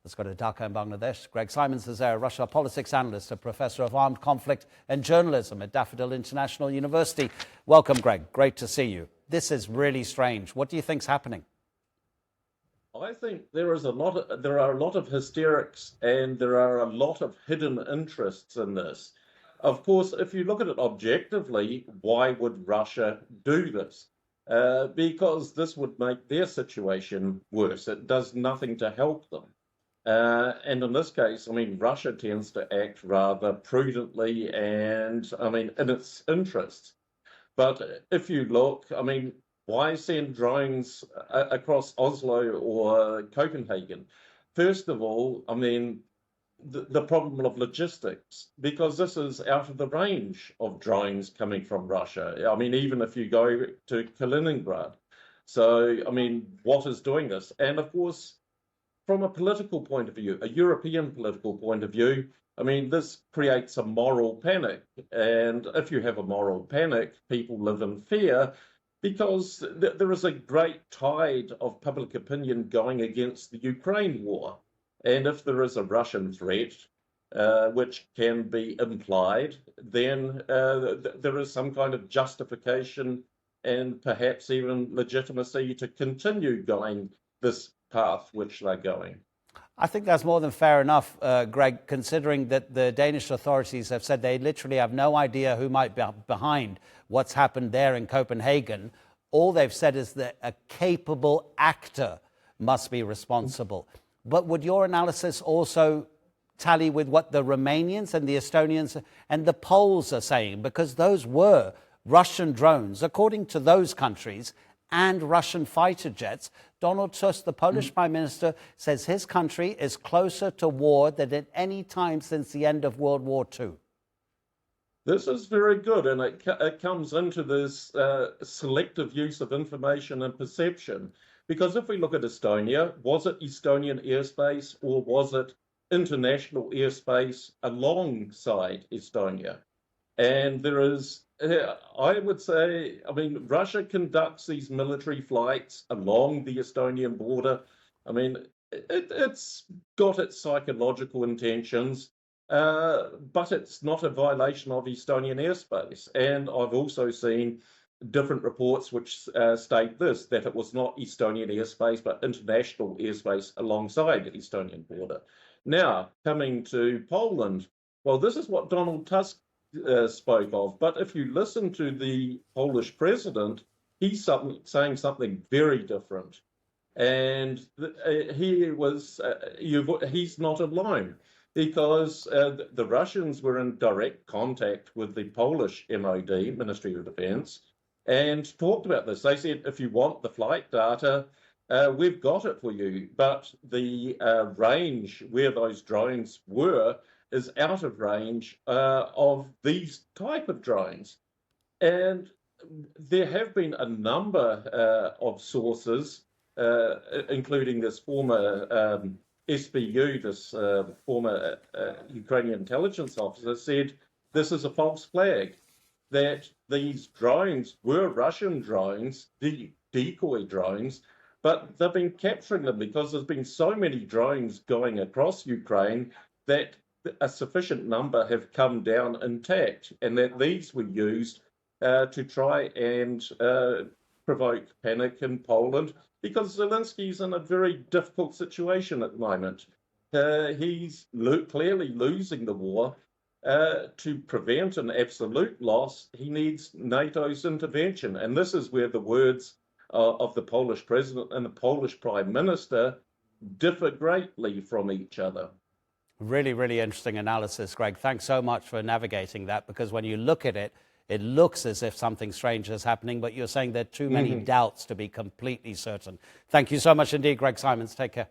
Let's go to Dhaka in Bangladesh. Greg Simons is there, Russia politics analyst, a professor of armed conflict and journalism at Daffodil International University. Welcome, Greg. Great to see you. This is really strange. What do you think's happening? I think there are a lot of hysterics and there are a lot of hidden interests in this. Of course, if you look at it objectively, why would Russia do this? Because this would make their situation worse. It does nothing to help them. And in this case, I mean, Russia tends to act rather prudently and, I mean, in its interests. But if you look, I mean, why send drones across Oslo or Copenhagen? First of all, I mean, the problem of logistics, because this is out of the range of drones coming from Russia. I mean, even if you go to Kaliningrad. So, I mean, what is doing this? And of course, from a political point of view, a European political point of view, I mean, this creates a moral panic. And if you have a moral panic, people live in fear because there is a great tide of public opinion going against the Ukraine war. And if there is a Russian threat, which can be implied, then there is some kind of justification and perhaps even legitimacy to continue going this path which they're going. I think that's more than fair enough, Greg, considering that the Danish authorities have said they literally have no idea who might be behind what's happened there in Copenhagen. All they've said is that a capable actor must be responsible. But would your analysis also tally with what the Romanians and the Estonians and the Poles are saying? Because those were Russian drones, according to those countries, and Russian fighter jets. Donald Tusk, the Polish Prime Minister, says his country is closer to war than at any time since the end of World War II. This is very good, and it comes into this selective use of information and perception. Because if we look at Estonia, was it Estonian airspace or was it international airspace alongside Estonia? And there is, I would say, I mean, Russia conducts these military flights along the Estonian border. I mean, it's got its psychological intentions, but it's not a violation of Estonian airspace. And I've also seen different reports which state this, that it was not Estonian airspace, but international airspace alongside the Estonian border. Now, coming to Poland, well, this is what Donald Tusk spoke of. But if you listen to the Polish president, he's saying something very different. And he's not alone, because the Russians were in direct contact with the Polish MOD, Ministry of Defense, and talked about this. They said, if you want the flight data, we've got it for you. But the range where those drones were is out of range of these type of drones. And there have been a number of sources, including this former SBU, this former Ukrainian intelligence officer, said this is a false flag, that these drones were Russian drones, decoy drones, but they've been capturing them because there's been so many drones going across Ukraine that a sufficient number have come down intact, and that these were used to try and provoke panic in Poland, because Zelensky's in a very difficult situation at the moment. He's clearly losing the war. To prevent an absolute loss, he needs NATO's intervention. And this is where the words of the Polish president and the Polish prime minister differ greatly from each other. Really, really interesting analysis, Greg. Thanks so much for navigating that, because when you look at it, it looks as if something strange is happening, but you're saying there are too many doubts to be completely certain. Thank you so much indeed, Greg Simons. Take care.